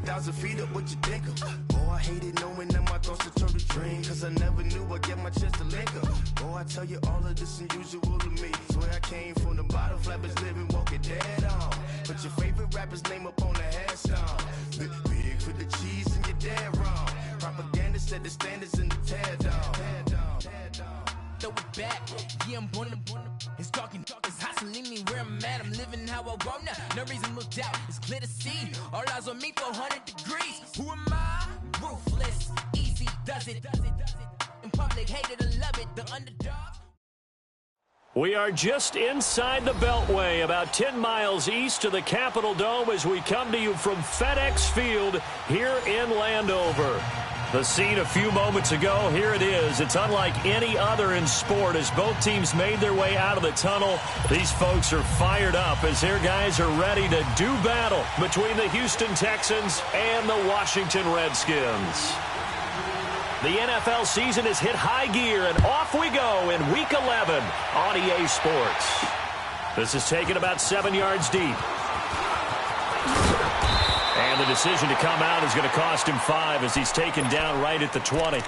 1,000 feet up, what you think of? Oh, I hated knowing that my thoughts would turn to dream, cause I never knew I'd get my chance to link up. Oh, I tell you all of this unusual to me. Swear I came from the bottom, flappers living, walking dead on. Put your favorite rapper's name up on the headstone. Big for the cheese and you're dead wrong. Propaganda set the standards in the tear down. Throw it back, yeah, I'm born to it's talking, it's hustling me where I'm at. I'm living how I want now. No reason to doubt, it's clear to see. All eyes on me, 400 degrees. Who am I? Ruthless, easy, does it. In public, hate it or love it, the underdog. We are just inside the Beltway, about 10 miles east of the Capitol Dome as we come to you from FedEx Field here in Landover. The scene a few moments ago, here it is. It's unlike any other in sport as both teams made their way out of the tunnel. These folks are fired up as their guys are ready to do battle between the Houston Texans and the Washington Redskins. The NFL season has hit high gear, and off we go in Week 11 on EA Sports. This is taken about 7 yards deep. And the decision to come out is going to cost him 5 as he's taken down right at the 20.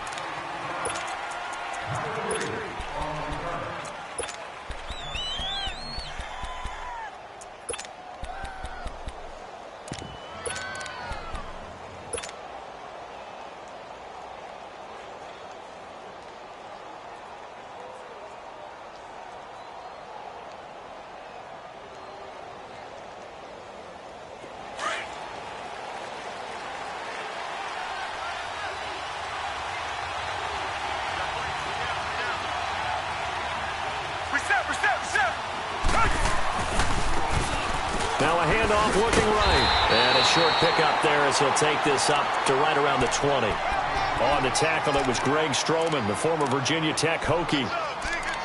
Now a handoff looking right. And a short pickup there as he'll take this up to right around the 20. On the tackle, it was Greg Stroman, the former Virginia Tech Hokie.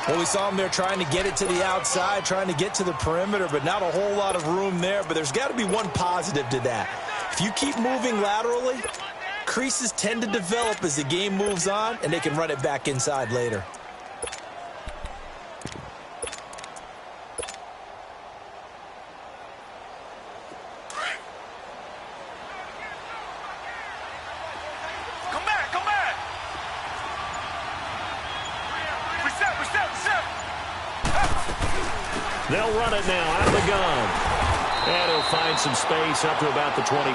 Well, we saw him there trying to get it to the outside, trying to get to the perimeter, but not a whole lot of room there. But there's got to be one positive to that. If you keep moving laterally, creases tend to develop as the game moves on, and they can run it back inside later. They'll run it now out of the gun. And he'll find some space up to about the 25.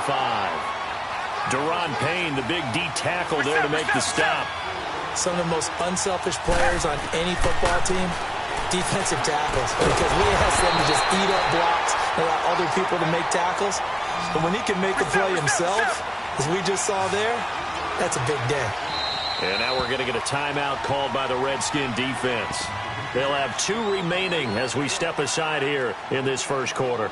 Deron Payne, the big D tackle there to make the stop. Some of the most unselfish players on any football team, defensive tackles. Because we ask them to just eat up blocks and allow other people to make tackles. But when he can make a play himself, as we just saw there, that's a big day. And now we're going to get a timeout called by the Redskin defense. They'll have 2 remaining as we step aside here in this first quarter.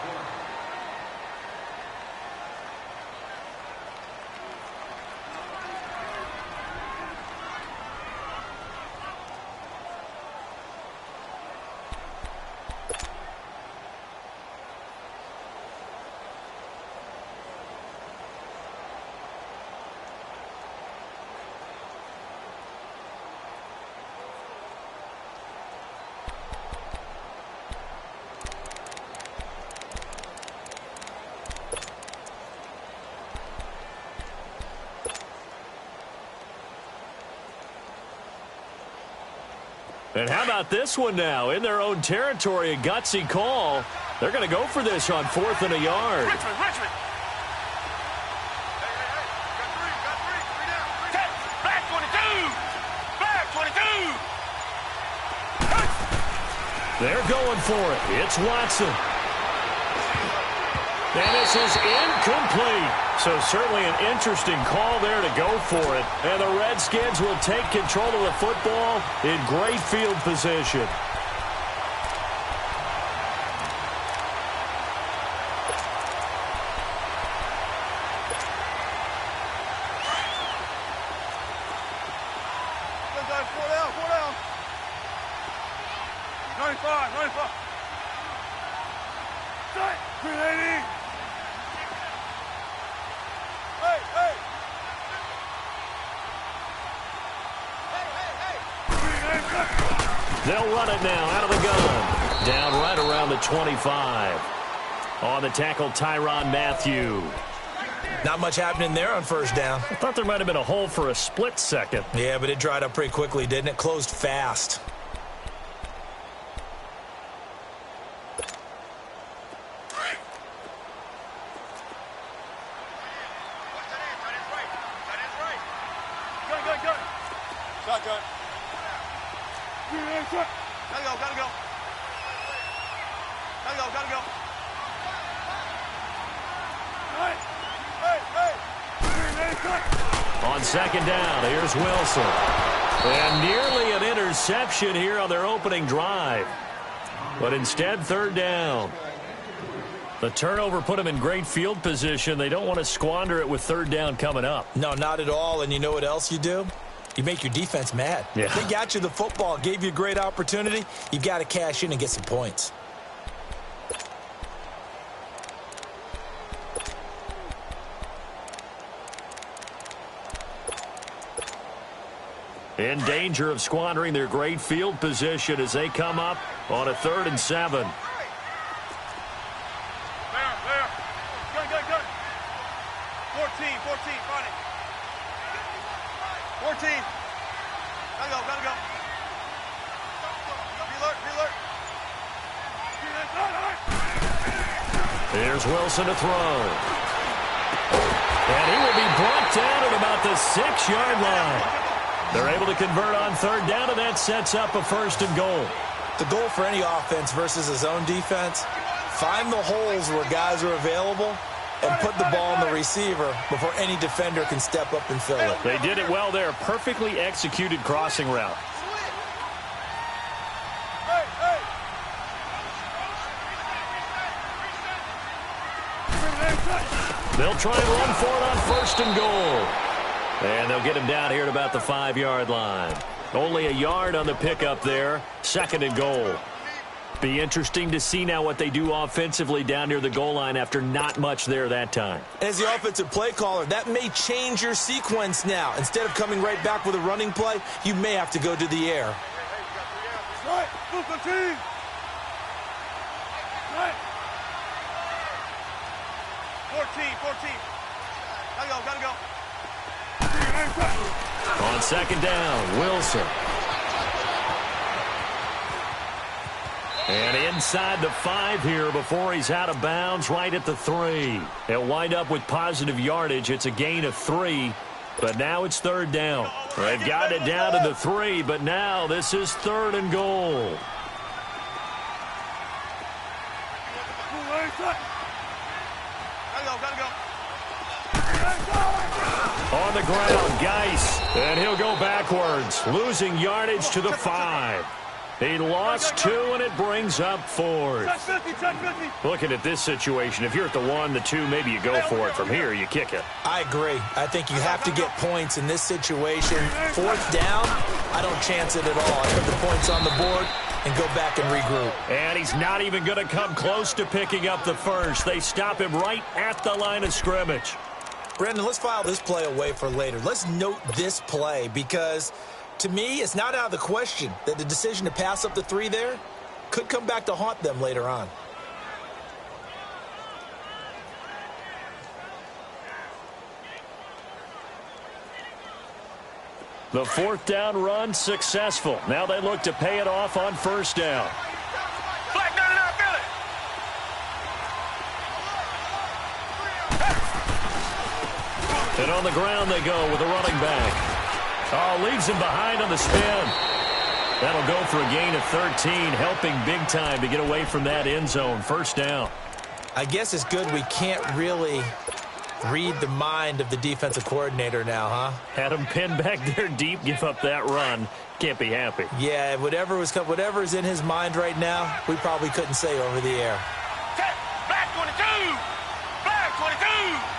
And how about this one now? In their own territory, a gutsy call. They're going to go for this on 4th and a yard. Richmond. Black 22. Black 22. They're going for it. It's Watson. And this is incomplete. So certainly an interesting call there to go for it. And the Redskins will take control of the football in great field position. They'll run it now out of the gun. Down right around the 25. On the tackle, Tyrann Mathieu. Not much happening there on first down. I thought there might have been a hole for a split second. Yeah, but it dried up pretty quickly, didn't it? Closed fast. Shotgun. Gotta go. On second down, here's Wilson. And nearly an interception here on their opening drive. But instead, third down. The turnover put them in great field position. They don't want to squander it with third down coming up. No, not at all. And you know what else you do? You make your defense mad. Yeah. They got you the football, gave you a great opportunity. You've got to cash in and get some points. In danger of squandering their great field position as they come up on a 3rd and 7. There. Gun. 14, find it. 14. Gotta go. Be alert. Here's Wilson to throw. And he will be brought down at about the 6-yard line. They're able to convert on third down, and that sets up a 1st and goal. The goal for any offense versus a zone defense, find the holes where guys are available and put the ball in the receiver before any defender can step up and fill it. They did it well there. Perfectly executed crossing route. They'll try and run for it on 1st and goal. And they'll get him down here at about the 5-yard line. Only a yard on the pickup there. 2nd and goal. Be interesting to see now what they do offensively down near the goal line after not much there that time. As the offensive play caller, that may change your sequence now. Instead of coming right back with a running play, you may have to go to the air. Right, 14. Gotta go. On second down, Wilson. And inside the 5 here before he's out of bounds, right at the 3. They'll wind up with positive yardage. It's a gain of 3, but now it's third down. They've got it down to the 3, but now this is 3rd and goal. Gotta go. On the ground, Geis, and he'll go backwards, losing yardage to the 5. He lost 2, and it brings up 4th. Check 50. Looking at this situation, if you're at the 1, the 2, maybe you go for it. From here, you kick it. I agree. I think you have to get points in this situation. 4th down, I don't chance it at all. I put the points on the board and go back and regroup. And he's not even going to come close to picking up the 1st. They stop him right at the line of scrimmage. Brendan, let's file this play away for later. Let's note this play because, to me, it's not out of the question that the decision to pass up the 3 there could come back to haunt them later on. The 4th down run successful. Now they look to pay it off on 1st down. Flag 99, feel it. And on the ground they go with a running back. Oh, leaves him behind on the spin. That'll go for a gain of 13, helping big time to get away from that end zone. 1st down. I guess it's good we can't really read the mind of the defensive coordinator now, huh? Had him pinned back there deep, give up that run. Can't be happy. Yeah, whatever's in his mind right now, we probably couldn't say over the air. Set. Flag 22. Flag 22.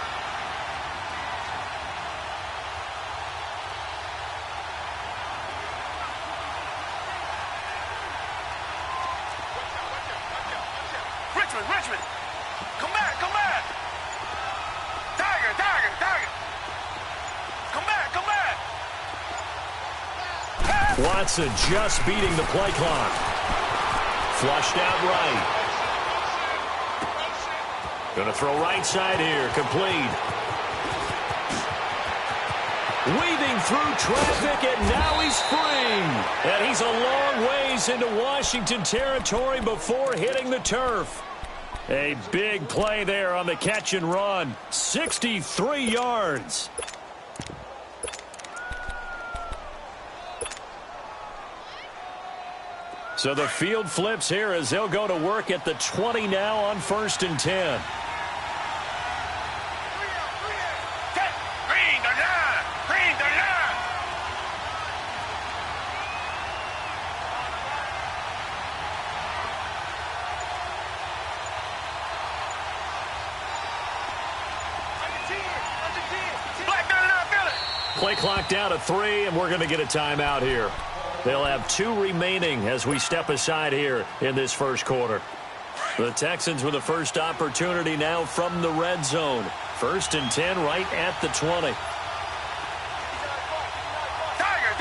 Richmond. Come back. Tiger. Come back. Watson just beating the play clock. Flushed out right. Going to throw right side here. Complete. Weaving through traffic, and now he's free. And he's a long ways into Washington territory before hitting the turf. A big play there on the catch and run. 63 yards. So the field flips here as they'll go to work at the 20 now on 1st and 10. Play clock down to 3, and we're going to get a timeout here. They'll have 2 remaining as we step aside here in this first quarter. The Texans with the first opportunity now from the red zone. 1st and 10 right at the 20. Tiger.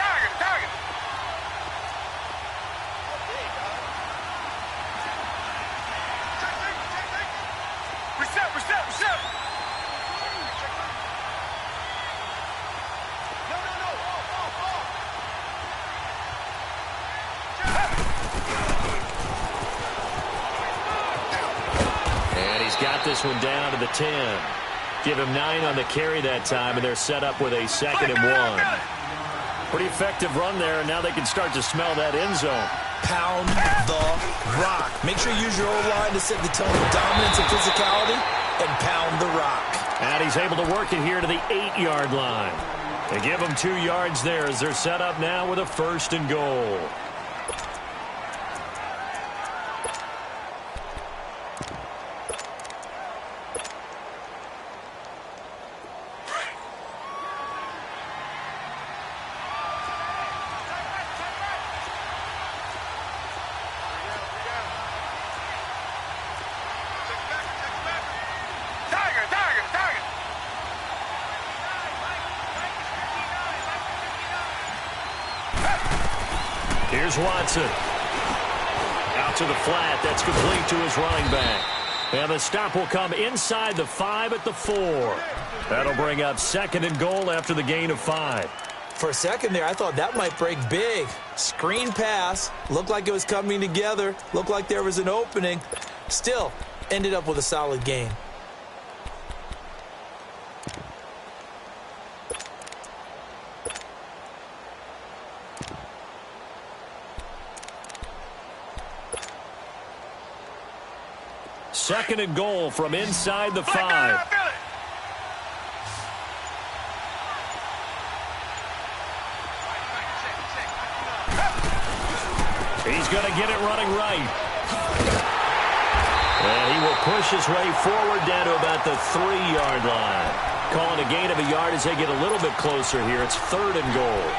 Reset. And he's got this one down to the 10. Give him 9 on the carry that time, and they're set up with a 2nd and 1. Pretty effective run there, and now they can start to smell that end zone. Pound the rock. Make sure you use your O-line to set the tone of dominance and physicality, and pound the rock. And he's able to work it here to the 8-yard line. They give him 2 yards there as they're set up now with a 1st and goal. Here's Watson. Out to the flat. That's complete to his running back. And the stop will come inside the 5 at the 4. That'll bring up 2nd and goal after the gain of 5. For a second there, I thought that might break big. Screen pass. Looked like it was coming together. Looked like there was an opening. Still, ended up with a solid gain. Second and goal from inside the 5. He's going to get it running right. And he will push his way forward down to about the 3-yard line. Calling a gain of a yard as they get a little bit closer here. It's 3rd and goal.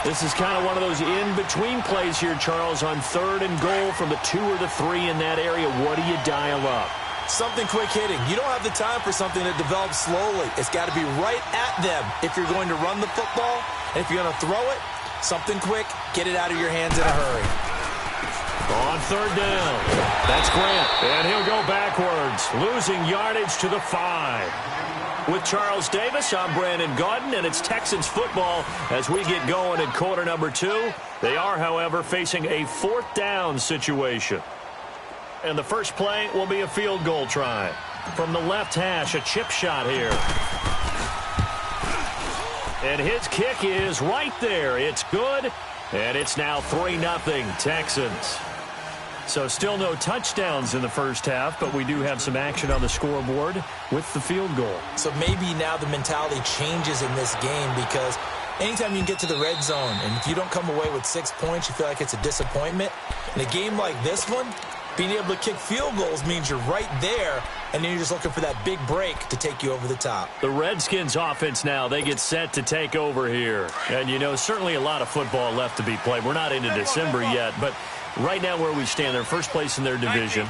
This is kind of one of those in-between plays here, Charles, on 3rd and goal from the 2 or the 3 in that area. What do you dial up? Something quick hitting. You don't have the time for something that develops slowly. It's got to be right at them if you're going to run the football. And if you're going to throw it, something quick, get it out of your hands in a hurry. On 3rd down, that's Grant. And he'll go backwards, losing yardage to the 5. With Charles Davis, I'm Brandon Gaudin, and it's Texans football as we get going in quarter number 2. They are, however, facing a 4th down situation. And the first play will be a field goal try. From the left hash, a chip shot here. And his kick is right there. It's good, and it's now 3-0 Texans. So still no touchdowns in the first half, but we do have some action on the scoreboard with the field goal. So maybe now the mentality changes in this game because anytime you can get to the red zone, and if you don't come away with 6 points, you feel like it's a disappointment. In a game like this one, being able to kick field goals means you're right there, and then you're just looking for that big break to take you over the top. The Redskins offense now, they get set to take over here. And, you know, certainly a lot of football left to be played. We're not into December yet, but right now where we stand, they're first place in their division,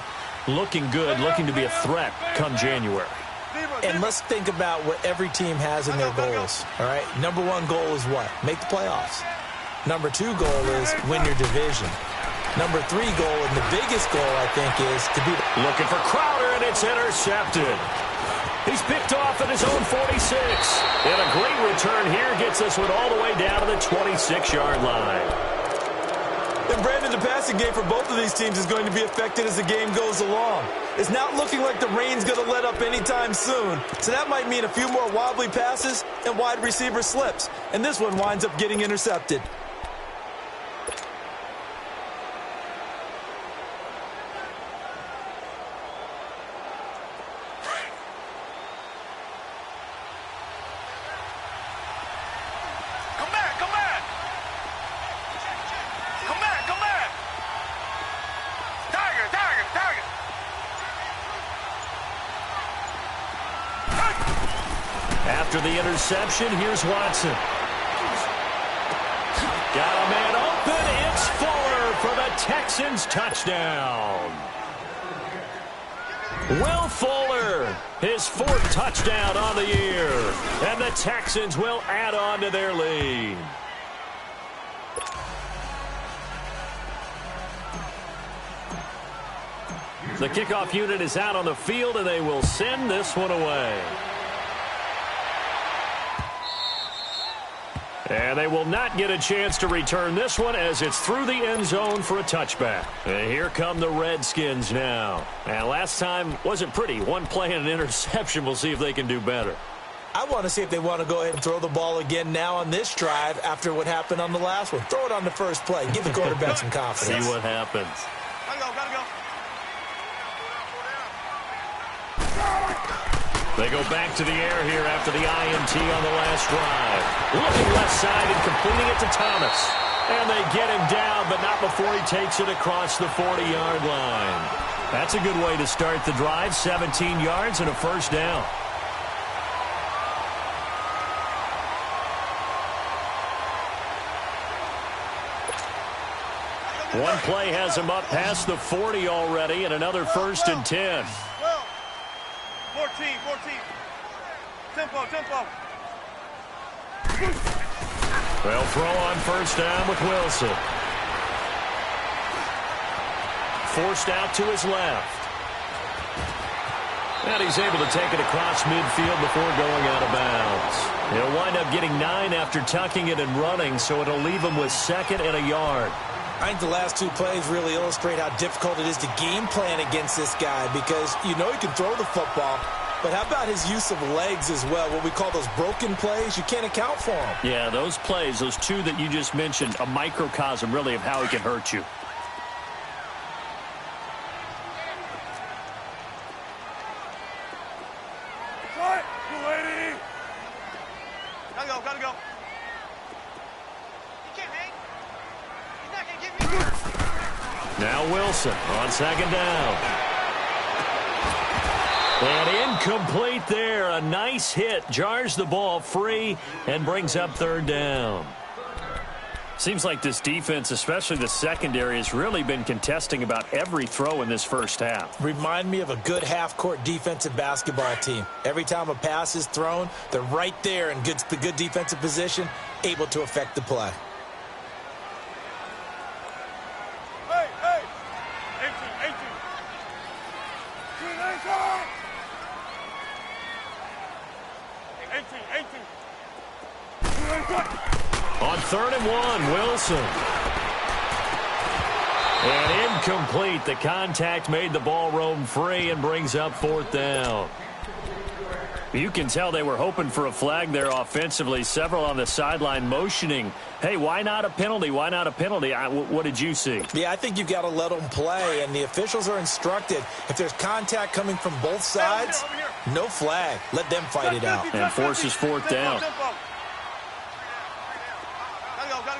looking good, looking to be a threat come January. And let's think about what every team has in their goals, all right? Number 1 goal is what? Make the playoffs. Number 2 goal is win your division. Number 3 goal, and the biggest goal, I think, is to be... Looking for Crowder, and it's intercepted. He's picked off at his own 46. And a great return here gets this one all the way down to the 26-yard line. And Brandon, the passing game for both of these teams is going to be affected as the game goes along. It's not looking like the rain's going to let up anytime soon. So that might mean a few more wobbly passes and wide receiver slips. And this one winds up getting intercepted. After the interception, here's Watson. Got a man open. It's Fuller for the Texans touchdown. Will Fuller, his 4th touchdown on the year. And the Texans will add on to their lead. The kickoff unit is out on the field, and they will send this one away. And they will not get a chance to return this one as it's through the end zone for a touchback. And here come the Redskins now. And last time wasn't pretty. One play and an interception. We'll see if they can do better. I want to see if they want to go ahead and throw the ball again now on this drive after what happened on the last one. Throw it on the first play. Give the quarterback some confidence. See what happens. Gotta go. They go back to the air here after the INT on the last drive. Looking left side and completing it to Thomas. And they get him down, but not before he takes it across the 40-yard line. That's a good way to start the drive. 17 yards and a first down. One play has him up past the 40 already, and another 1st and 10. 14. Tempo. They'll throw on first down with Wilson. Forced out to his left. And he's able to take it across midfield before going out of bounds. He'll wind up getting 9 after tucking it and running, so it'll leave him with 2nd and a yard. I think the last 2 plays really illustrate how difficult it is to game plan against this guy because you know he can throw the football, but how about his use of legs as well? What we call those broken plays, you can't account for them. Yeah, those plays, those 2 that you just mentioned, a microcosm really of how he can hurt you. Gotta go. Now Wilson on 2nd down. And incomplete there. A nice hit. Jars the ball free and brings up 3rd down. Seems like this defense, especially the secondary, has really been contesting about every throw in this first half. Remind me of a good half-court defensive basketball team. Every time a pass is thrown, they're right there in the good defensive position, able to affect the play. On 3rd and 1, Wilson. And incomplete. The contact made the ball roam free and brings up 4th down. You can tell they were hoping for a flag there offensively. Several on the sideline motioning, hey, why not a penalty? Why not a penalty? What did you see? Yeah, I think you've got to let them play, and the officials are instructed. If there's contact coming from both sides, no flag. Let them fight it out. And forces 4th down. Gotta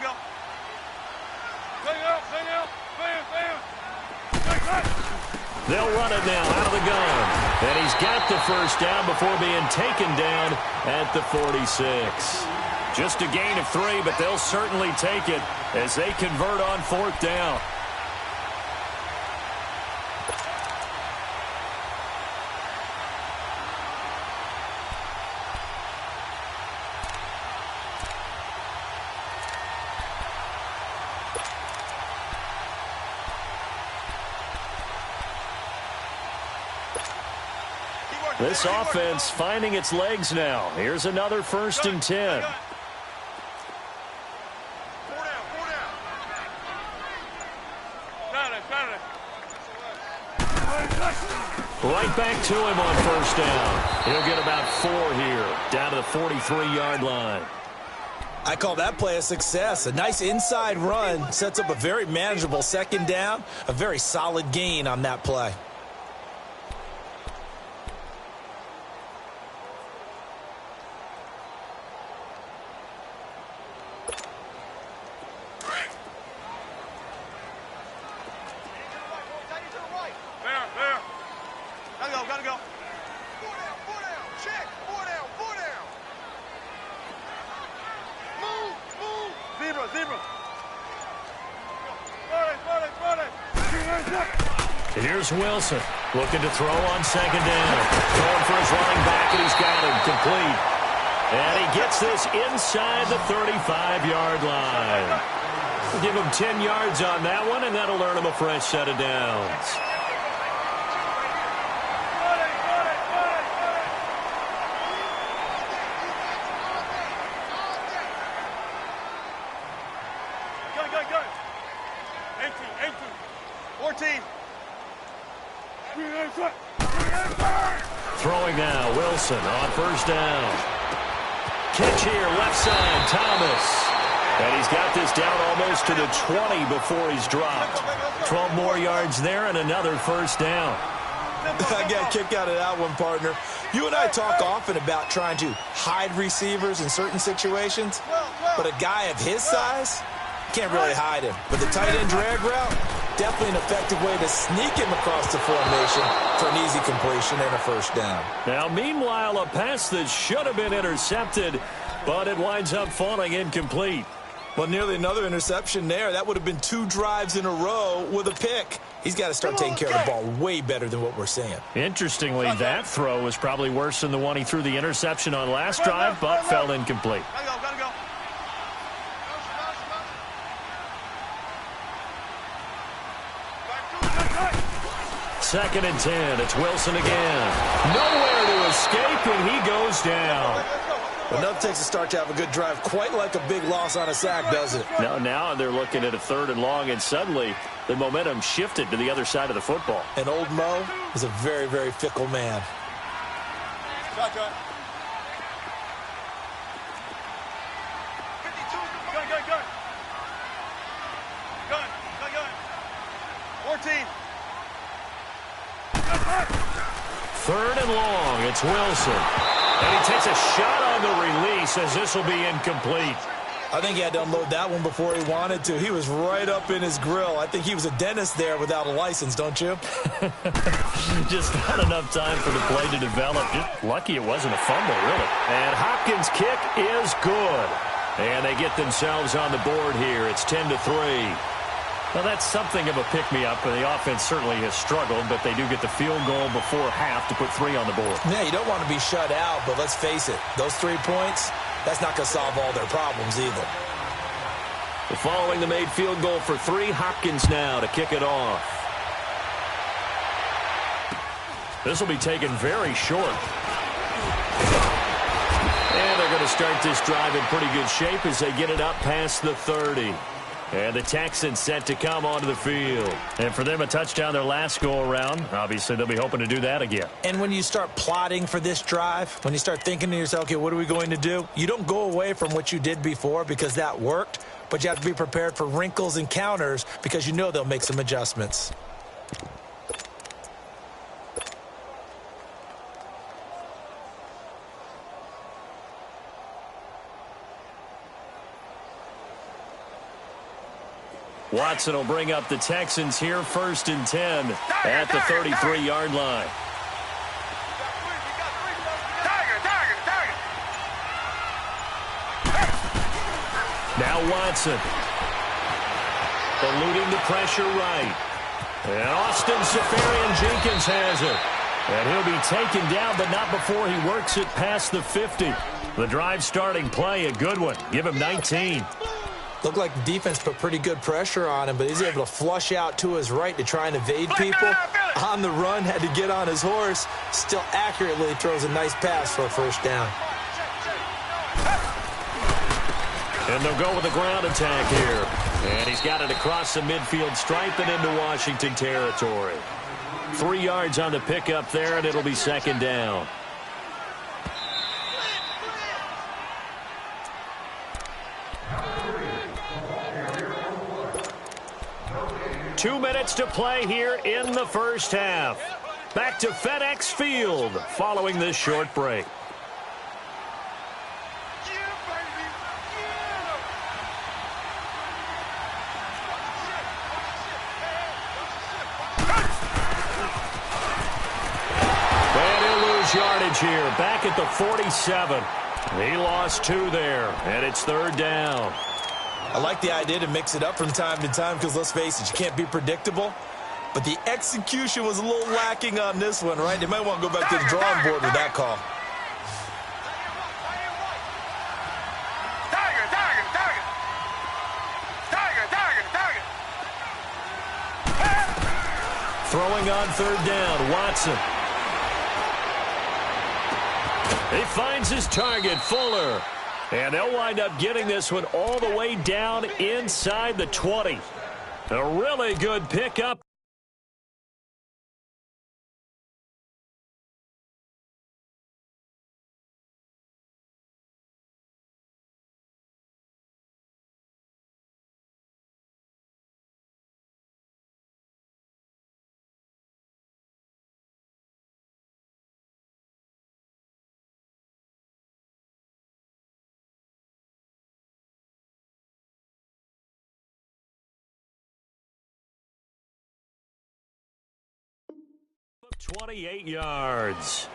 go. They'll run it now out of the gun. And he's got the first down before being taken down at the 46. Just a gain of 3, but they'll certainly take it as they convert on 4th down. This offense finding its legs now. Here's another 1st and 10. Right back to him on 1st down. He'll get about 4 here, down to the 43-yard line. I call that play a success. A nice inside run sets up a very manageable 2nd down. A very solid gain on that play. Gotta go. 4 down, check. 4 down. Move. Zebra. Here's Wilson looking to throw on 2nd down. Going for his running back, and he's got him complete. And he gets this inside the 35-yard line. Give him 10 yards on that one, and that'll earn him a fresh set of downs. Go. 18. 14. Throwing now, Wilson on 1st down. Catch here, left side, Thomas. And he's got this down almost to the 20 before he's dropped. 12 more yards there and another 1st down. I got a kick out of that one, partner. You and I talk often about trying to hide receivers in certain situations, but a guy of his size can't really hide him. But the tight end drag route, definitely an effective way to sneak him across the formation for an easy completion and a 1st down. Now, meanwhile, a pass that should have been intercepted, but it winds up falling incomplete. Well, nearly another interception there. That would have been 2 drives in a row with a pick. He's got to start taking care of the ball way better than what we're seeing. Interestingly, that throw was probably worse than the one he threw the interception on last drive, but fell incomplete. Gotta go. 2nd and 10. It's Wilson again. Nowhere to escape, and he goes down. Enough takes a start to have a good drive, quite like a big loss on a sack, does it? Now they're looking at a 3rd and long, and suddenly the momentum shifted to the other side of the football. And old Mo is a very, very fickle man. Shotgun. 52. Gun. 14. 3rd and long. It's Wilson. And he takes a shot on the release as this will be incomplete. I think he had to unload that one before he wanted to. He was right up in his grill. I think he was a dentist there without a license, don't you? Just not enough time for the play to develop. Just lucky it wasn't a fumble, really. And Hopkins' kick is good. And they get themselves on the board here. It's 10-3. Well, that's something of a pick-me-up, and the offense certainly has struggled, but they do get the field goal before half to put 3 on the board. Yeah, you don't want to be shut out, but let's face it, those 3 points, that's not going to solve all their problems either. Following the made field goal for 3, Hopkins now to kick it off. This will be taken very short. And they're going to start this drive in pretty good shape as they get it up past the 30. And the Texans set to come onto the field. And for them, a touchdown their last go-around. Obviously, they'll be hoping to do that again. And when you start plotting for this drive, when you start thinking to yourself, okay, what are we going to do? You don't go away from what you did before because that worked, but you have to be prepared for wrinkles and counters because you know they'll make some adjustments. Watson will bring up the Texans here, 1st and 10 at the 33-yard line. Now Watson. Eluding the pressure right. And Austin Safarian-Jenkins has it. And he'll be taken down, but not before he works it past the 50. The drive starting play, a good one. Give him 19. Looked like the defense put pretty good pressure on him, but he's able to flush out to his right to try and evade people. On the run, had to get on his horse. Still accurately throws a nice pass for a first down. And they'll go with a ground attack here. And he's got it across the midfield stripe and into Washington territory. 3 yards on the pickup there, and it'll be second down. Two minutes to play here in the first half. Back to FedEx Field following this short break. And he'll lose yardage here. Back at the 47. He lost 2 there, and it's third down. I like the idea to mix it up from time to time because, let's face it, you can't be predictable. But the execution was a little lacking on this one, right? They might want to go back to the drawing board with that call. Throwing on third down, Watson. He finds his target, Fuller. And they'll wind up getting this one all the way down inside the 20. A really good pickup. Of 28 yards.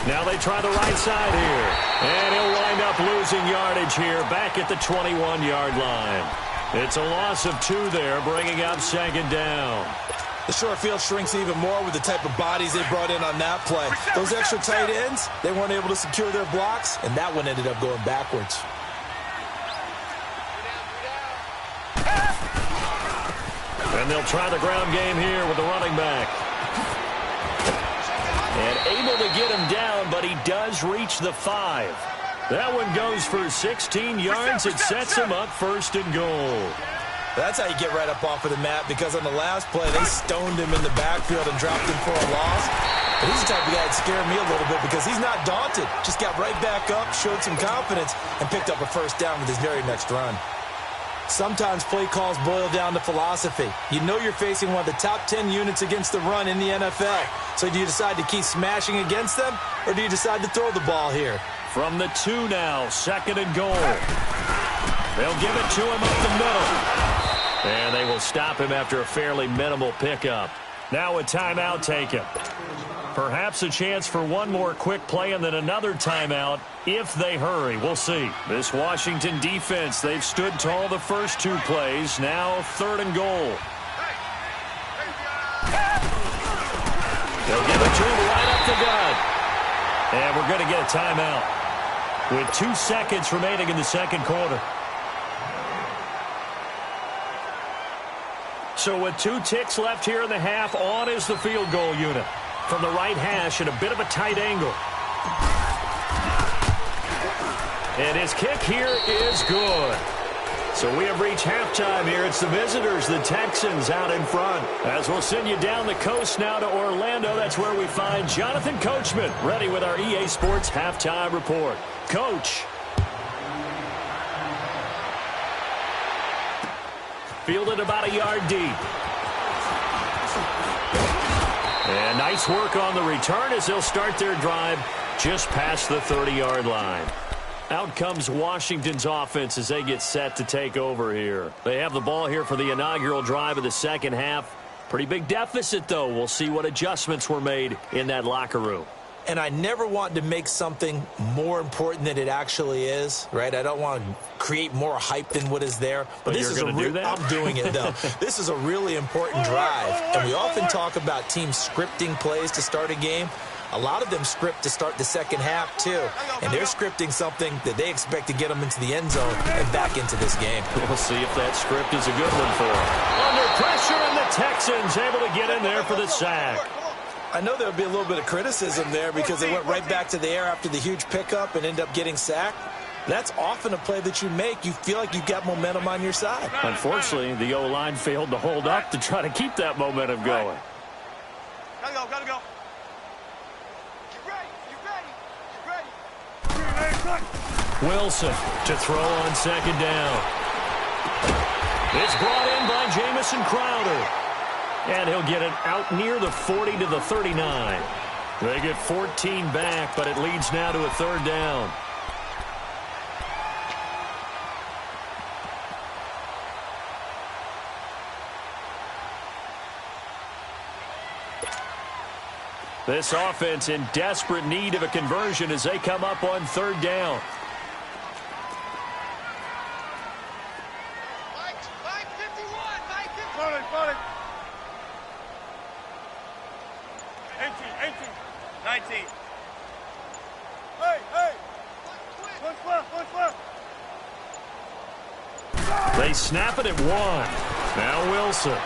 Now they try the right side here. And he'll wind up losing yardage here back at the 21-yard line. It's a loss of 2 there, bringing up second down. The short field shrinks even more with the type of bodies they brought in on that play. Those extra tight ends, they weren't able to secure their blocks, and that one ended up going backwards. And they'll try the ground game here with the running back. And able to get him down, but he does reach the 5. That one goes for 16 yards. It sets him up first and goal. That's how you get right up off of the mat, because on the last play, they stoned him in the backfield and dropped him for a loss. But he's the type of guy that scared me a little bit because he's not daunted. Just got right back up, showed some confidence, and picked up a first down with his very next run. Sometimes play calls boil down to philosophy. You know you're facing one of the top 10 units against the run in the NFL. So do you decide to keep smashing against them, or do you decide to throw the ball here? From the 2 now, second and goal. They'll give it to him up the middle. And they will stop him after a fairly minimal pickup. Now a timeout taken. Perhaps a chance for one more quick play and then another timeout if they hurry. We'll see. This Washington defense, they've stood tall the first 2 plays. Now third and goal. They'll give it to him right up the gut. And we're going to get a timeout with 2 seconds remaining in the second quarter. So with 2 ticks left here in the half, on is the field goal unit. From the right hash at a bit of a tight angle. And his kick here is good. So we have reached halftime here. It's the visitors, the Texans, out in front. As we'll send you down the coast now to Orlando, that's where we find Jonathan Coachman, ready with our EA Sports Halftime Report. Coach. Fielded about a yard deep. And nice work on the return as they'll start their drive just past the 30-yard line. Out comes Washington's offense as they get set to take over here. They have the ball here for the inaugural drive of the second half. Pretty big deficit, though. We'll see what adjustments were made in that locker room. And I never want to make something more important than it actually is, right? I don't want to create more hype than what is there. But this is I'm doing it, though. This is a really important drive. And we often talk about teams scripting plays to start a game. A lot of them script to start the second half, too. And they're scripting something that they expect to get them into the end zone and back into this game. We'll see if that script is a good one for them. Under pressure, and the Texans able to get in there for the sack. I know there'll be a little bit of criticism there because they went right back to the air after the huge pickup and end up getting sacked. That's often a play that you make. You feel like you've got momentum on your side. Unfortunately, the O-line failed to hold up to try to keep that momentum going. Gotta go, gotta go. Wilson to throw on second down. It's brought in by Jamison Crowder. And he'll get it out near the 40 to the 39. They get 14 back, but it leads now to a third down. This offense in desperate need of a conversion as they come up on third down. They snap it at 1. Now Wilson.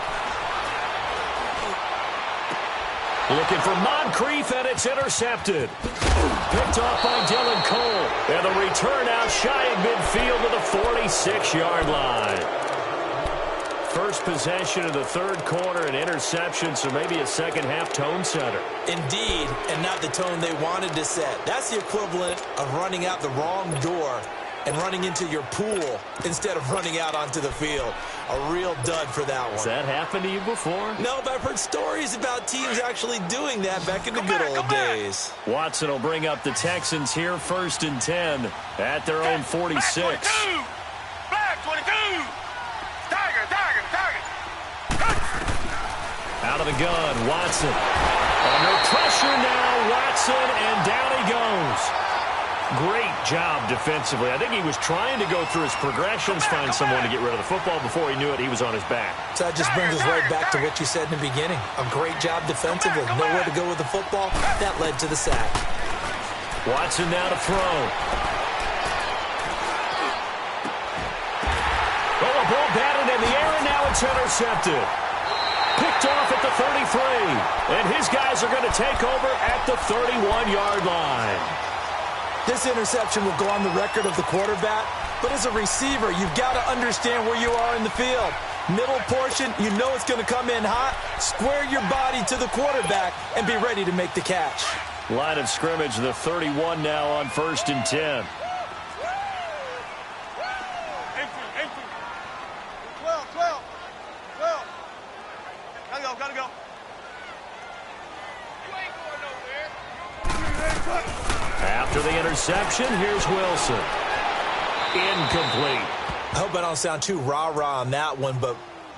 Looking for Moncrief, and it's intercepted. Picked off by Dylan Cole. And the return out shy of midfield to the 46-yard line. First possession of the third quarter, an interception, so maybe a second-half tone setter. Indeed, and not the tone they wanted to set. That's the equivalent of running out the wrong door and running into your pool instead of running out onto the field. A real dud for that one. Has that happened to you before? No, but I've heard stories about teams actually doing that back in the good old days. Watson will bring up the Texans here, 1st and 10 at their own 46. Flag 22. Tiger. Out of the gun, Watson. Under pressure now, Watson, and down he goes. Great job defensively. I think he was trying to go through his progressions, find someone to get rid of the football. Before he knew it, he was on his back. So that just brings us right back to what you said in the beginning. A great job defensively. Nowhere to go with the football. That led to the sack. Watson now to throw. Oh, a ball batted in the air, and now it's intercepted. Picked off at the 33. And his guys are going to take over at the 31-yard line. This interception will go on the record of the quarterback, but as a receiver, you've got to understand where you are in the field. Middle portion, you know it's going to come in hot. Square your body to the quarterback and be ready to make the catch. Line of scrimmage, the 31 now on 1st and 10. 12. Gotta go. You ain't going nowhere. After the interception, here's Wilson. Incomplete. I hope I don't sound too rah-rah on that one, but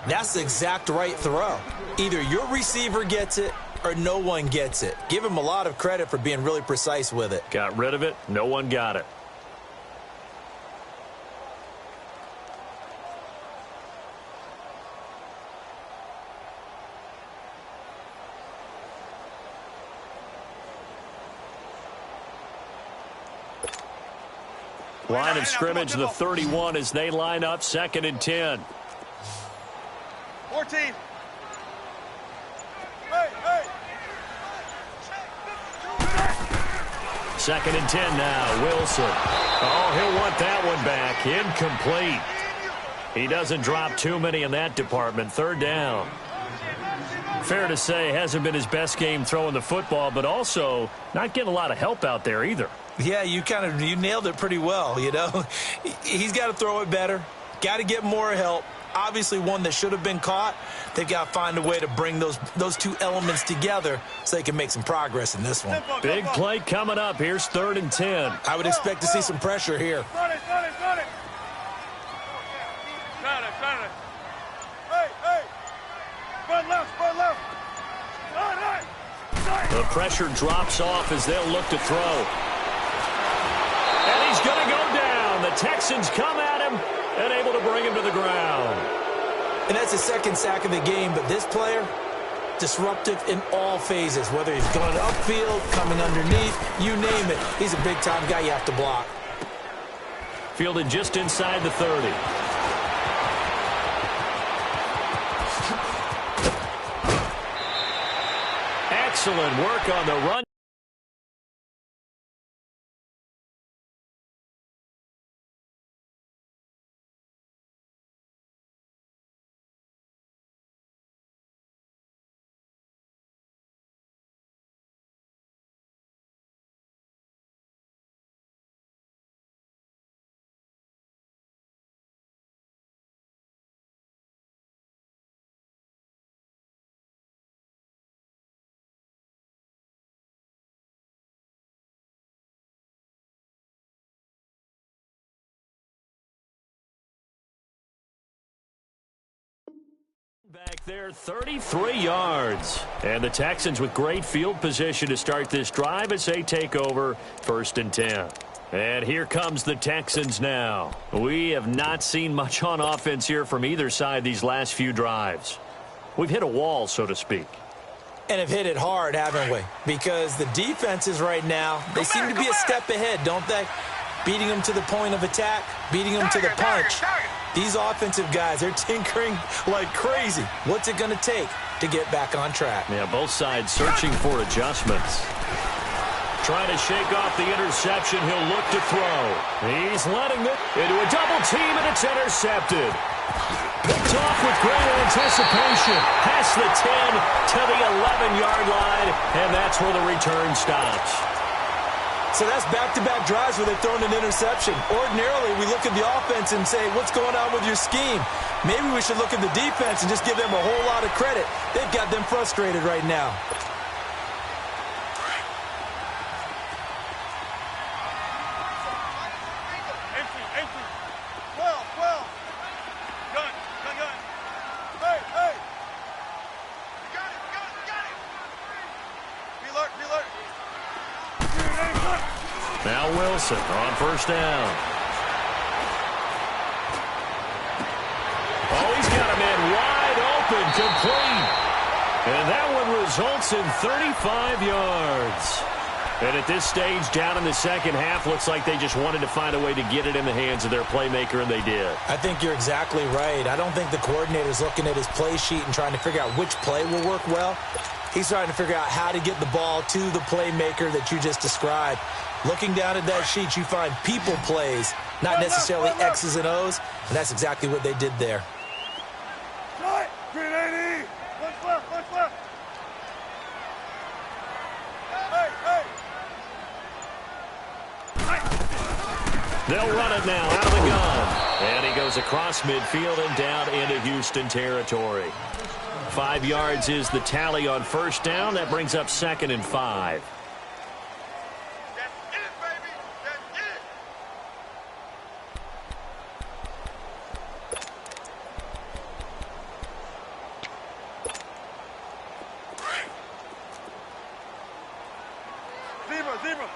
that's the exact right throw. Either your receiver gets it or no one gets it. Give him a lot of credit for being really precise with it. Got rid of it. No one got it. Line of scrimmage, the 31 as they line up 2nd and 10. 14. Hey. 2nd and 10 now. Wilson. Oh, he'll want that one back. Incomplete. He doesn't drop too many in that department. 3rd down. Fair to say, hasn't been his best game throwing the football, but also not getting a lot of help out there either. Yeah, you nailed it pretty well, you know. He's got to throw it better. Got to get more help. Obviously one that should have been caught. They've got to find a way to bring those two elements together so they can make some progress in this one. Big play coming up. Here's 3rd and 10. I would expect to see some pressure here. Got it. Hey. Run left. pressure drops off as they'll look to throw. And he's going to go down. The Texans come at him and able to bring him to the ground. And that's his second sack of the game, but this player, disruptive in all phases, whether he's going upfield, coming underneath, you name it. He's a big-time guy you have to block. Fielded just inside the 30. Excellent work on the run. Back there, 33 yards. And the Texans with great field position to start this drive as they take over 1st and 10. And here comes the Texans now. We have not seen much on offense here from either side these last few drives. We've hit a wall, so to speak. And have hit it hard, haven't we? Because the defenses right now, they seem to be a step ahead, don't they? Beating them to the point of attack, beating them to the punch. These offensive guys, they're tinkering like crazy. What's it going to take to get back on track? Yeah, both sides searching for adjustments. Trying to shake off the interception. He'll look to throw. He's letting it into a double team, and it's intercepted. Picked off with great anticipation. Past the 10 to the 11-yard line, and that's where the return stops. So that's back-to-back drives where they've thrown an interception. Ordinarily, we look at the offense and say, what's going on with your scheme? Maybe we should look at the defense and just give them a whole lot of credit. They've got them frustrated right now. Now Wilson on 1st down. Oh, he's got a man wide open, complete. And that one results in 35 yards. And at this stage, down in the second half, looks like they just wanted to find a way to get it in the hands of their playmaker, and they did. I think you're exactly right. I don't think the coordinator's looking at his play sheet and trying to figure out which play will work well. He's trying to figure out how to get the ball to the playmaker that you just described. Looking down at that sheet, you find people plays, not necessarily X's and O's, and that's exactly what they did there. They'll run it now out of the gun. And he goes across midfield and down into Houston territory. 5 yards is the tally on 1st down. That brings up 2nd and 5. Zebra.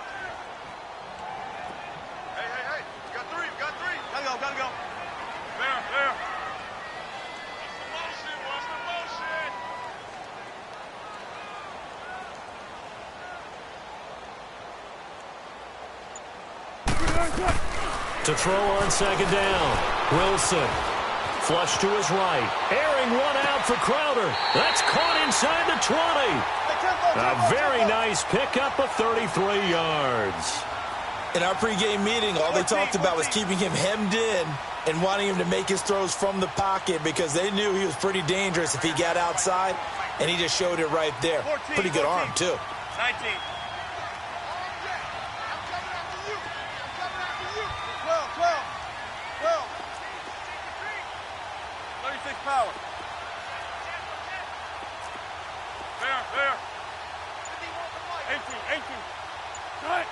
Hey. We got three. Gotta go. There. What's the motion? To throw on 2nd down. Wilson. Flush to his right. Airing one out for Crowder. That's caught inside the 20. A very nice pickup of 33 yards. In our pregame meeting, all they talked about was keeping him hemmed in and wanting him to make his throws from the pocket because they knew he was pretty dangerous if he got outside, and he just showed it right there. Pretty good arm, too. 19. 36 power. There. 18. Cut.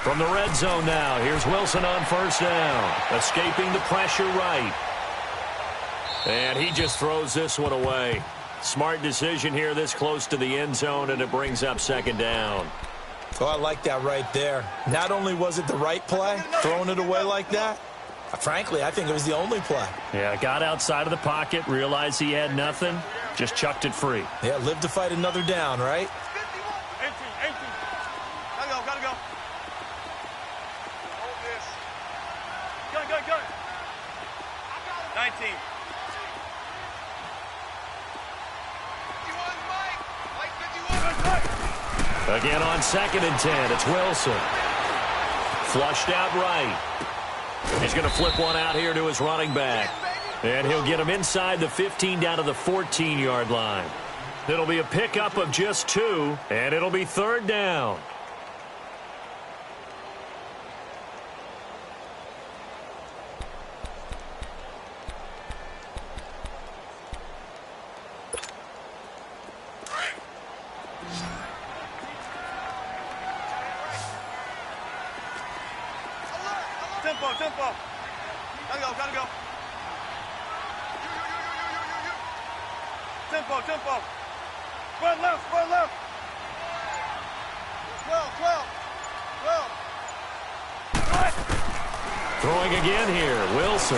From the red zone now, here's Wilson on 1st down. Escaping the pressure right. And he just throws this one away. Smart decision here this close to the end zone, and it brings up second down. Oh, I like that right there. Not only was it the right play, throwing it away like that, frankly, I think it was the only play. Yeah, got outside of the pocket, realized he had nothing, just chucked it free. Yeah, live to fight another down, right? 18. Gotta go. Hold this. Go. 19. 51, Mike. 51. Again on 2nd and 10, it's Wilson. Flushed out right. He's going to flip one out here to his running back. And he'll get him inside the 15 down to the 14-yard line. It'll be a pickup of just 2, and it'll be 3rd down. Tempo. Gotta go. Tempo. Run left. 12. Throwing again here, Wilson.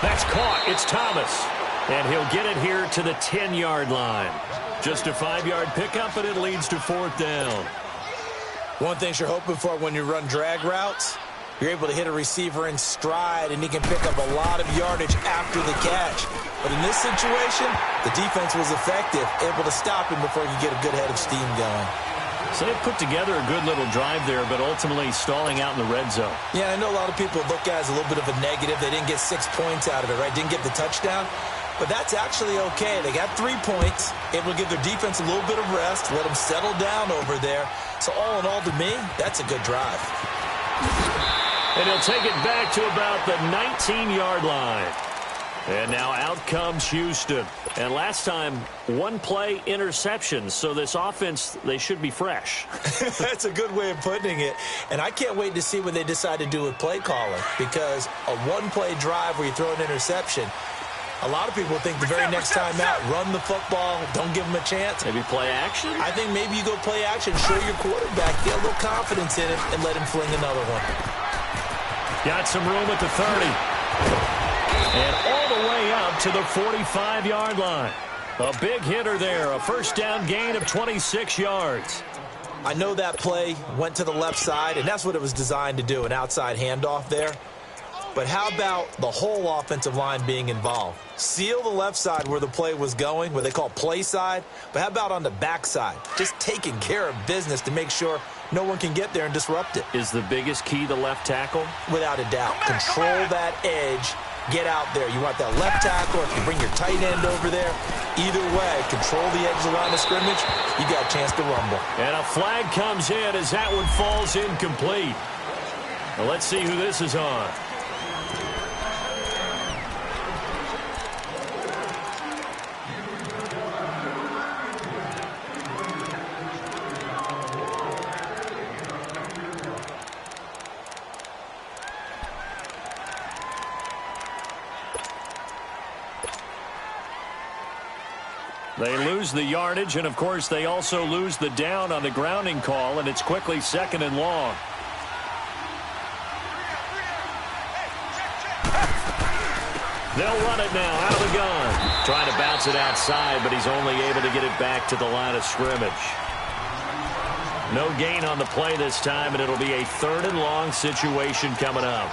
That's caught. It's Thomas. And he'll get it here to the 10-yard line. Just a 5-yard pickup, but it leads to 4th down. One thing you're hoping for when you run drag routes, you're able to hit a receiver in stride, and he can pick up a lot of yardage after the catch. But in this situation, the defense was effective, able to stop him before he could get a good head of steam going. So they put together a good little drive there, but ultimately stalling out in the red zone. Yeah, I know a lot of people look at it as a little bit of a negative. They didn't get 6 points out of it, right? Didn't get the touchdown. But that's actually okay. They got 3 points, able to give their defense a little bit of rest, let them settle down over there. So all in all, to me, that's a good drive. And he'll take it back to about the 19-yard line. And now out comes Houston. And last time, 1 play interception. So this offense, they should be fresh. That's a good way of putting it. And I can't wait to see what they decide to do with play calling. Because a 1-play drive where you throw an interception, a lot of people think the very next time out, run the football, don't give them a chance. Maybe play action? I think maybe you go play action, show your quarterback, get a little confidence in him, and let him fling another one. Got some room at the 30. And all the way up to the 45-yard line. A big hitter there, a first down gain of 26 yards. I know that play went to the left side, and that's what it was designed to do, an outside handoff there. But how about the whole offensive line being involved? Seal the left side where the play was going, what they call play side. But how about on the back side? Just taking care of business to make sure no one can get there and disrupt it. Is the biggest key the left tackle? Without a doubt. Control that edge. Get out there. You want that left tackle, or if you bring your tight end over there, either way, control the edge of the line of scrimmage, you got a chance to rumble. And a flag comes in as that one falls incomplete. Well, let's see who this is on. They lose the yardage, and, of course, they also lose the down on the grounding call, and it's quickly 2nd and long. They'll run it now out of the gun. Trying to bounce it outside, but he's only able to get it back to the line of scrimmage. No gain on the play this time, and it'll be a 3rd and long situation coming up.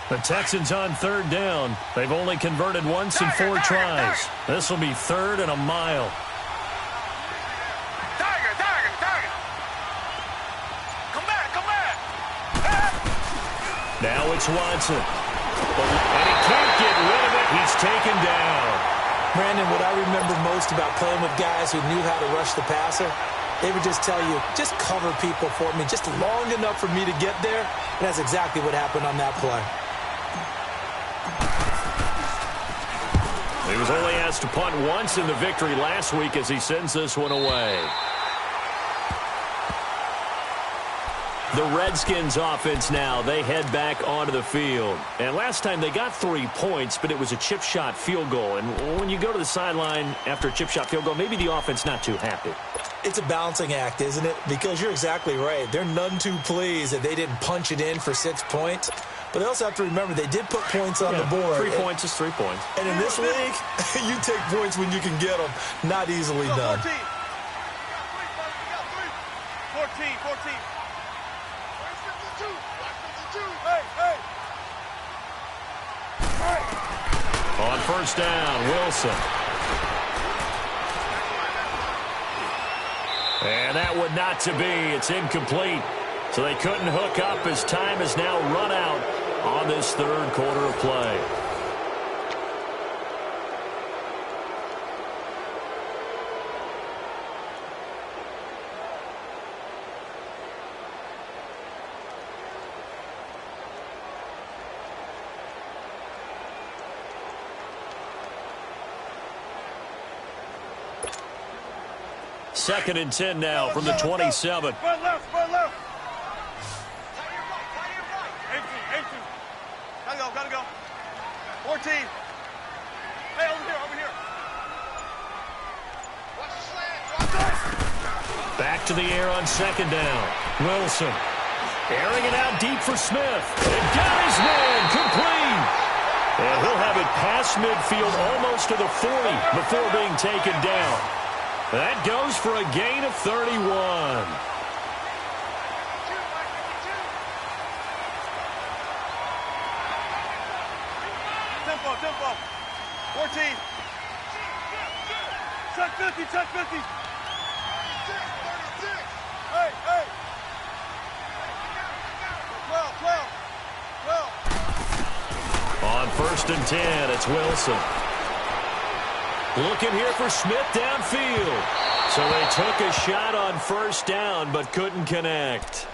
The Texans on 3rd down. They've only converted once in 4 tries. This will be 3rd and a mile. Tiger. Come back. Now it's Watson. And he can't get rid of it. He's taken down. Brandon, what I remember most about playing with guys who knew how to rush the passer, they would just tell you, just cover people for me, just long enough for me to get there. And that's exactly what happened on that play. He was only asked to punt once in the victory last week as he sends this one away. The Redskins offense now, they head back onto the field. And last time they got 3 points, but it was a chip shot field goal. And when you go to the sideline after a chip shot field goal, maybe the offense not too happy. It's a balancing act, isn't it? Because you're exactly right. They're none too pleased that they didn't punch it in for 6 points. But they also have to remember they did put points on the board. 3 points is 3 points. And in this league, you take points when you can get them. Not easily done. 14. 14. On first down, Wilson. And that would not to be. It's incomplete. So they couldn't hook up as time is now run out on this third quarter of play. Second and 10 now from the 27. Run left. 18. Gotta go. 14. Hey, over here. Watch the slant. Back to the air on second down. Wilson airing it out deep for Smith. And got his man complete. And he'll have it past midfield almost to the 40 before being taken down. That goes for a gain of 31. Tempo. 14. Check 50. 36. Hey. 12. On first and 10, it's Wilson. Looking here for Smith downfield. So they took a shot on first down but couldn't connect.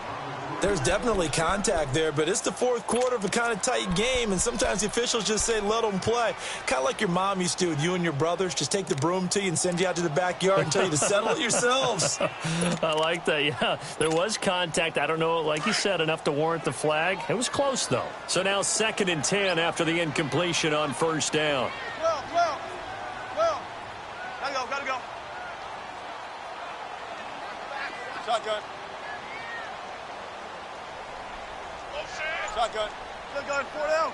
There's definitely contact there, but it's the fourth quarter of a kind of tight game, and sometimes the officials just say, let them play. Kind of like your mom used to with you and your brothers. Just take the broom to you and send you out to the backyard and tell you to settle it yourselves. I like that, yeah. There was contact. I don't know, like you said, enough to warrant the flag. It was close, though. So now second and 10 after the incompletion on first down. 12. Gotta go. Shotgun. Shotgun. 4 down.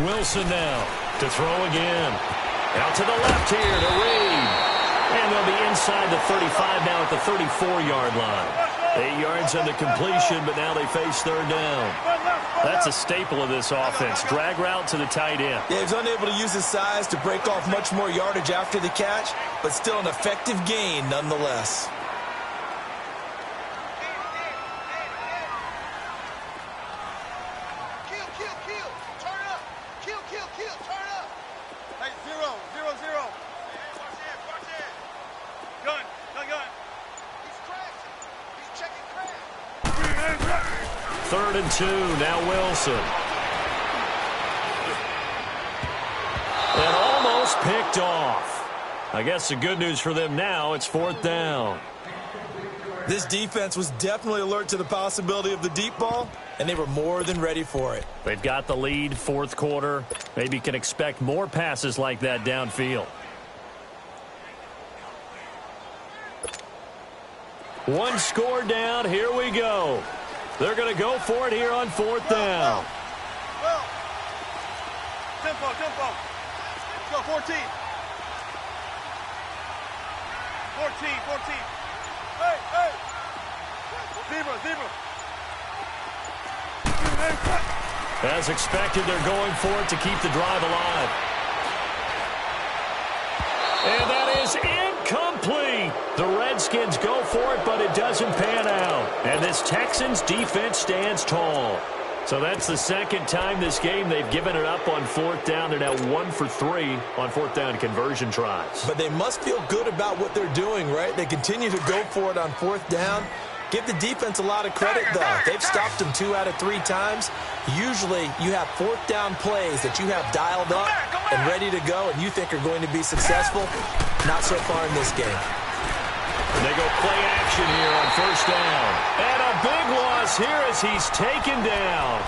Wilson now to throw again. Out to the left here to Reed. And they'll be inside the 35 now at the 34-yard line. 8 yards on the completion, but now they face third down. That's a staple of this offense. Drag route to the tight end. Yeah, he's unable to use his size to break off much more yardage after the catch, but still an effective gain nonetheless. Kill. Turn up. Kill. Turn up. Hey, 0. Watch it. Gun. He's crashing. He's checking crash. Third and 2, now Wilson. And almost picked off. I guess the good news for them now, it's fourth down. This defense was definitely alert to the possibility of the deep ball, and they were more than ready for it. They've got the lead, fourth quarter. Maybe can expect more passes like that downfield. One score down, here we go. They're going to go for it here on fourth down. Well. Tempo. Let's go, 14. 14. Hey. Zebra. As expected, they're going for it to keep the drive alive. And that is incomplete. The Redskins go for it, but it doesn't pan out. And this Texans defense stands tall. So that's the second time this game they've given it up on fourth down. They're now 1 for 3 on fourth down conversion tries. But they must feel good about what they're doing, right? They continue to go for it on fourth down. Give the defense a lot of credit, though. They've stopped them 2 out of 3 times. Usually you have fourth down plays that you have dialed up. and ready to go and you think are going to be successful, not so far in this game. And they go play action here on first down. And a big loss here as he's taken down.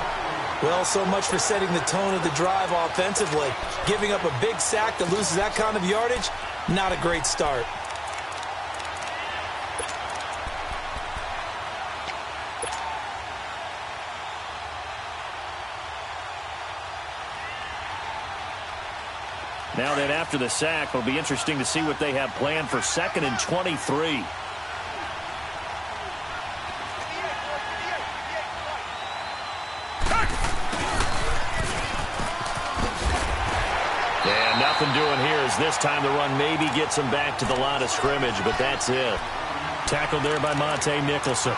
Well, so much for setting the tone of the drive offensively. Giving up a big sack that loses that kind of yardage, not a great start. Now then, after the sack, it'll be interesting to see what they have planned for 2nd and 23. Yeah, nothing doing here as this time the run maybe gets him back to the line of scrimmage, but that's it. Tackled there by Monte Nicholson.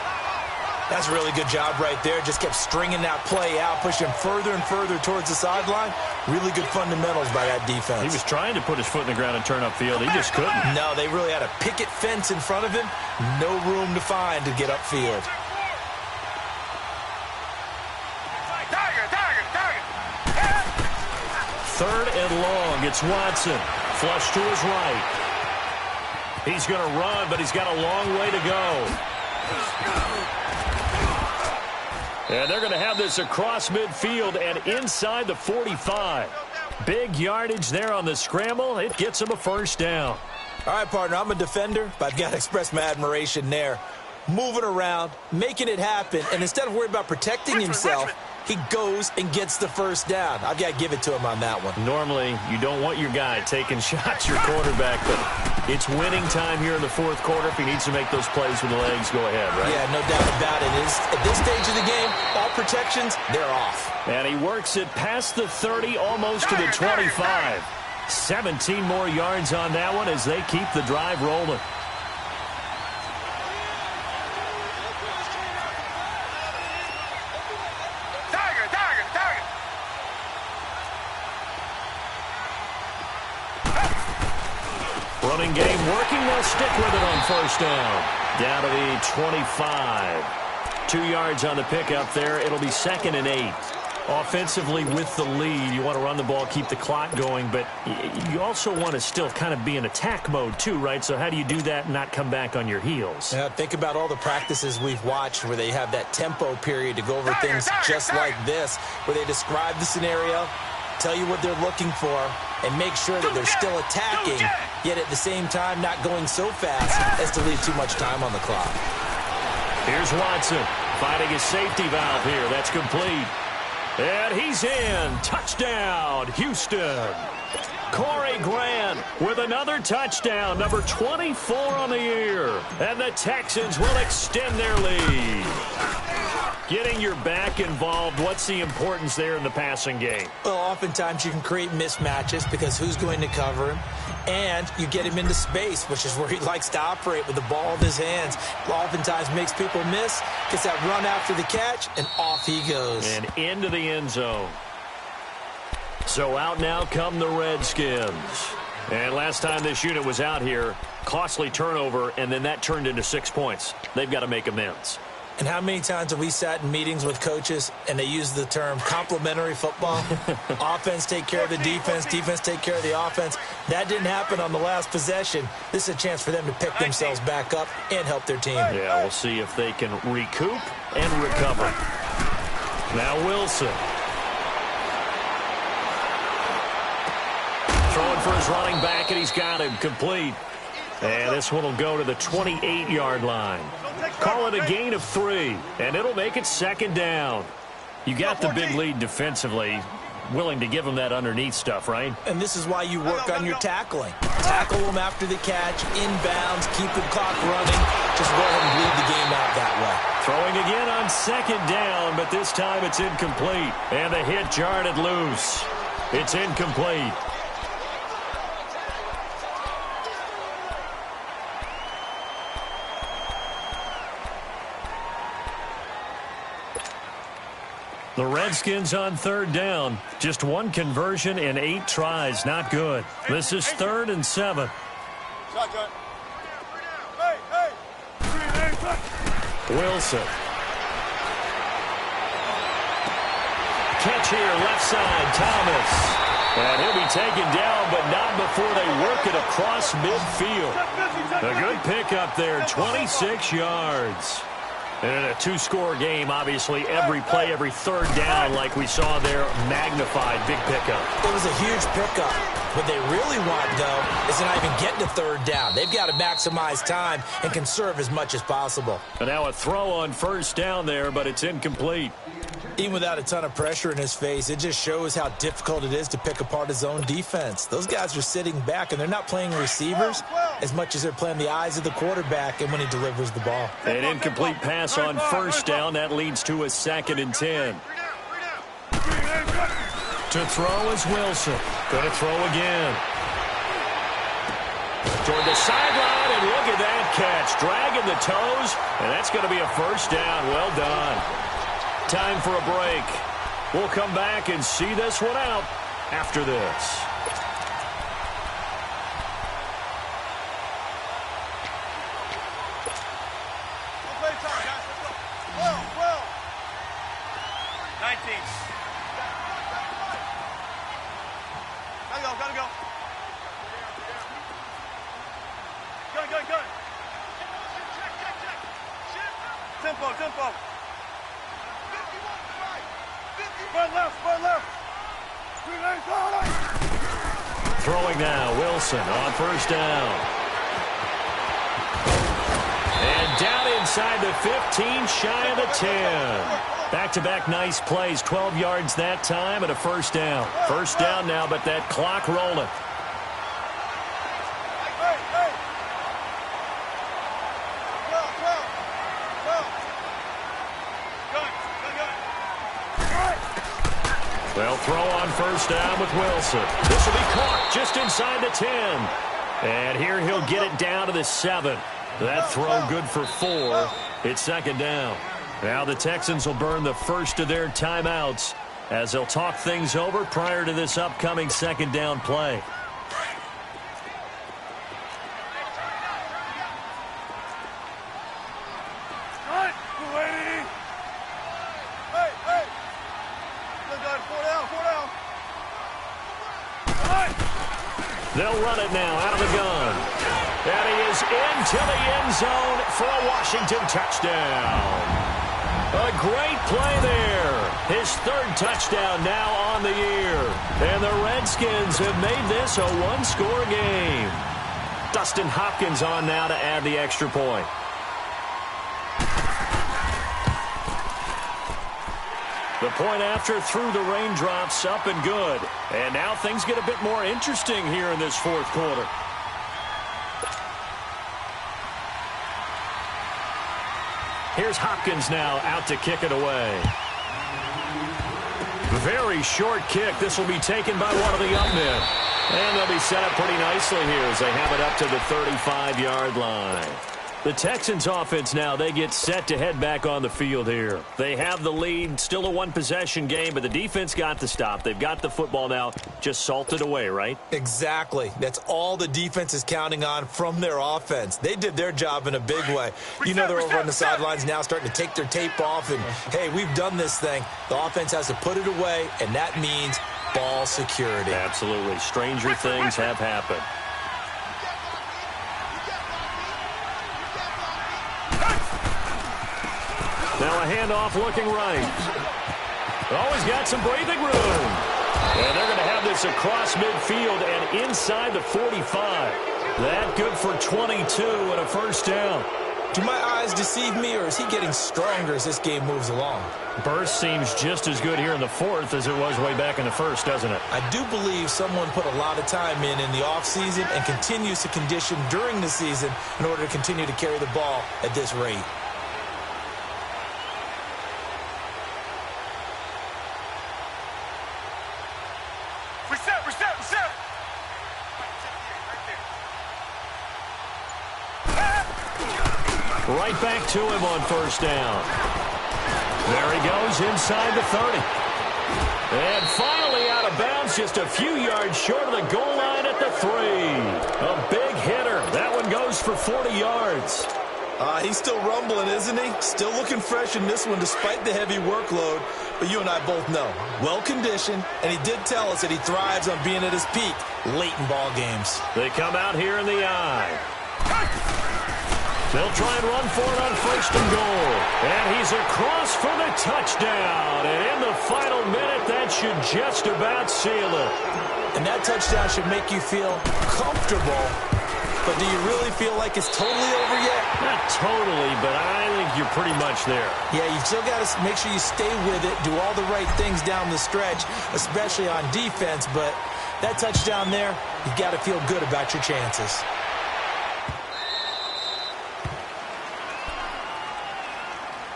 That's a really good job right there. Just kept stringing that play out, pushing further and further towards the sideline. Really good fundamentals by that defense. He was trying to put his foot in the ground and turn upfield. He just couldn't. No, they really had a picket fence in front of him. No room to find to get upfield. Third and long. It's Watson. Flush to his right. He's going to run, but he's got a long way to go. And they're going to have this across midfield and inside the 45. Big yardage there on the scramble. It gets him a first down. All right, partner, I'm a defender, but I've got to express my admiration there. Moving around, making it happen, and instead of worrying about protecting himself, he goes and gets the first down. I've got to give it to him on that one. Normally, you don't want your guy taking shots, your quarterback, but it's winning time here in the fourth quarter. If he needs to make those plays with the legs, go ahead, right? Yeah, no doubt about it. At this stage of the game, all protections, they're off. And he works it past the 30, almost to the 25. 17 more yards on that one as they keep the drive rolling. Running game working. They'll stick with it on first down. Down to the 25. 2 yards on the pickup there. It'll be 2nd and 8. Offensively with the lead, you want to run the ball, keep the clock going, but you also want to still kind of be in attack mode too, right? So how do you do that and not come back on your heels? Yeah, think about all the practices we've watched where they have that tempo period to go over things just like this, where they describe the scenario, tell you what they're looking for, and make sure that they're still attacking, yet at the same time not going so fast as to leave too much time on the clock. Here's Watson finding his safety valve here. That's complete. And he's in. Touchdown, Houston. Corey Grant with another touchdown, number 24 on the year. And the Texans will extend their lead. Getting your back involved, what's the importance there in the passing game? Well, oftentimes you can create mismatches because who's going to cover him? And you get him into space, which is where he likes to operate with the ball in his hands. Oftentimes makes people miss, gets that run after the catch, and off he goes. And into the end zone. So out now come the Redskins. And last time this unit was out here, costly turnover, and then that turned into 6 points. They've got to make amends. And how many times have we sat in meetings with coaches and they use the term complementary football? Offense take care of the defense, defense take care of the offense. That didn't happen on the last possession. This is a chance for them to pick themselves back up and help their team. Yeah, we'll see if they can recoup and recover. Now Wilson. Throwing for his running back, and he's got him complete. And this one will go to the 28-yard line. Call it a gain of 3, and it'll make it 2nd down. You got the big lead defensively. Willing to give them that underneath stuff, right? And this is why you work on your tackling. Tackle them after the catch, inbounds, keep the clock running. Just go ahead and bleed the game out that way. Throwing again on 2nd down, but this time it's incomplete. And the hit jarred it loose. It's incomplete. The Redskins on 3rd down. Just 1 conversion in 8 tries. Not good. This is 3rd and 7. Shotgun. Wilson. Catch here, left side, Thomas. And he'll be taken down, but not before they work it across midfield. A good pickup there, 26 yards. And in a two-score game, obviously, every play, every third down, like we saw there, magnified. Big pickup. It was a huge pickup. What they really want, though, is to not even get to third down. They've got to maximize time and conserve as much as possible. And now a throw on first down there, but it's incomplete. Even without a ton of pressure in his face, it just shows how difficult it is to pick apart his own defense. Those guys are sitting back, and they're not playing receivers as much as they're playing the eyes of the quarterback and when he delivers the ball. An incomplete pass on first down. That leads to a 2nd and 10. To throw is Wilson. Going to throw again. Toward the sideline, and look at that catch. Dragging the toes, and that's going to be a first down. Well done. Time for a break. We'll come back and see this one out after this. Tempo. Run left. Throwing now, Wilson on first down. And down inside the 15, shy of the 10. Back-to-back nice plays, 12 yards that time and a first down. First down now, but that clock rolling. They'll throw on first down with Wilson. This will be caught just inside the 10. And here he'll get it down to the 7. That throw good for 4. It's second down. Now the Texans will burn the first of their timeouts as they'll talk things over prior to this upcoming second down play. They'll run it now out of the gun. And he is into the end zone for a Washington touchdown. A great play there. His third touchdown now on the year. And the Redskins have made this a one-score game. Dustin Hopkins on now to add the extra point. The point after through the raindrops, up and good. And now things get a bit more interesting here in this fourth quarter. Here's Hopkins now out to kick it away. Very short kick. This will be taken by one of the young men. And they'll be set up pretty nicely here as they have it up to the 35-yard line. The Texans offense now, they get set to head back on the field here. They have the lead, still a one-possession game, but the defense got the stop. They've got the football now, just salted away, right? Exactly. That's all the defense is counting on from their offense. They did their job in a big way. You know they're over on the sidelines now starting to take their tape off, and, hey, we've done this thing. The offense has to put it away, and that means ball security. Absolutely. Stranger things have happened. Now a handoff looking right. Always got some breathing room. And they're going to have this across midfield and inside the 45. That good for 22 and a first down. Do my eyes deceive me, or is he getting stronger as this game moves along? Burst seems just as good here in the fourth as it was way back in the first, doesn't it? I do believe someone put a lot of time in the offseason and continues to condition during the season in order to continue to carry the ball at this rate. Reset. Right back to him on first down. There he goes inside the 30. And finally out of bounds, just a few yards short of the goal line at the 3. A big hitter. That one goes for 40 yards. He's still rumbling, isn't he? Still looking fresh in this one despite the heavy workload. But you and I both know, well-conditioned, and he did tell us that he thrives on being at his peak late in ball games. They come out here in the eye. They'll try and run for it on 1st and goal. And he's across for the touchdown. And in the final minute, that should just about seal it. And that touchdown should make you feel comfortable. But do you really feel like it's totally over yet? Not totally, but I think you're pretty much there. Yeah, you still got to make sure you stay with it, do all the right things down the stretch, especially on defense. But that touchdown there, you've got to feel good about your chances.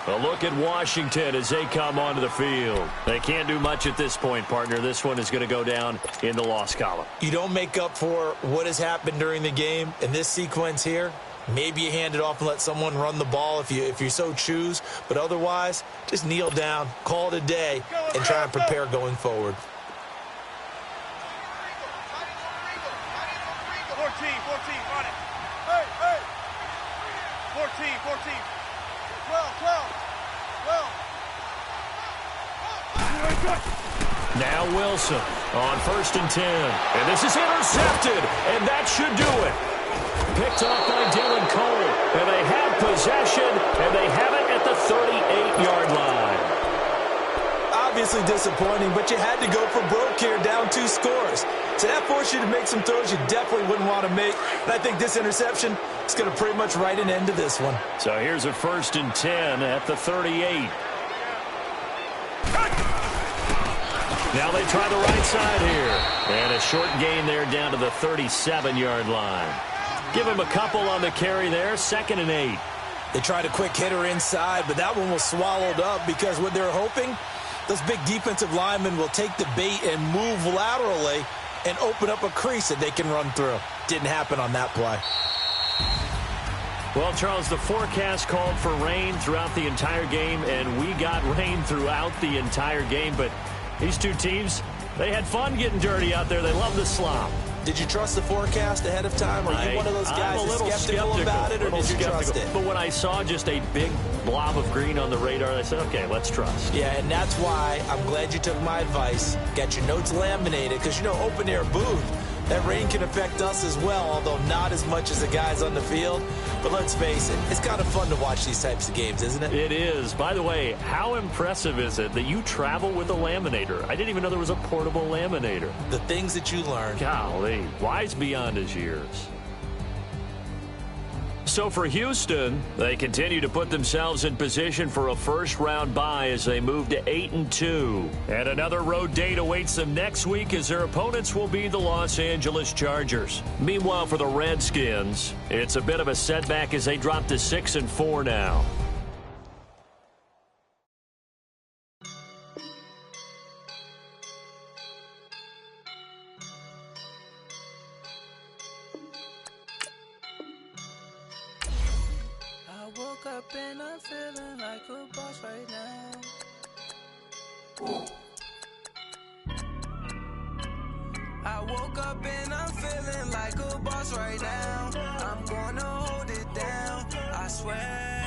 A look at Washington as they come onto the field. They can't do much at this point, partner. This one is going to go down in the loss column. You don't make up for what has happened during the game in this sequence here. Maybe you hand it off and let someone run the ball if you so choose. But otherwise, just kneel down, call it a day, and try and prepare going forward. 14, on it. Hey. 14. 12. Now Wilson on 1st and 10. And this is intercepted, and that should do it. Picked off by Dylan Cole. And they have possession, and they have it at the 38-yard line. Obviously disappointing, but you had to go for broke here, down 2 scores. So that forced you to make some throws you definitely wouldn't want to make. And I think this interception is going to pretty much write an end to this one. So here's a 1st and 10 at the 38. Now they try the right side here. And a short gain there down to the 37-yard line. Give him a couple on the carry there, 2nd and 8. They tried a quick hitter inside, but that one was swallowed up because what they're hoping, those big defensive linemen will take the bait and move laterally and open up a crease that they can run through. Didn't happen on that play. Well, Charles, the forecast called for rain throughout the entire game, and we got rain throughout the entire game. But these two teams, they had fun getting dirty out there. They love the slop. Did you trust the forecast ahead of time? Are you one of those guys that's skeptical about it, or did you trust it? But when I saw just a big blob of green on the radar, I said, okay, let's trust. Yeah, and that's why I'm glad you took my advice. Got your notes laminated, because, you know, open-air booth, that rain can affect us as well, although not as much as the guys on the field. But let's face it, it's kind of fun to watch these types of games, isn't it? It is. By the way, how impressive is it that you travel with a laminator? I didn't even know there was a portable laminator. The things that you learn. Golly, wise beyond his years. So for Houston, they continue to put themselves in position for a first-round bye as they move to 8-2. And another road date awaits them next week as their opponents will be the Los Angeles Chargers. Meanwhile, for the Redskins, it's a bit of a setback as they drop to 6-4 now. And I'm feeling like a boss right now. I woke up and I'm feeling like a boss right now. I'm gonna hold it down, I swear.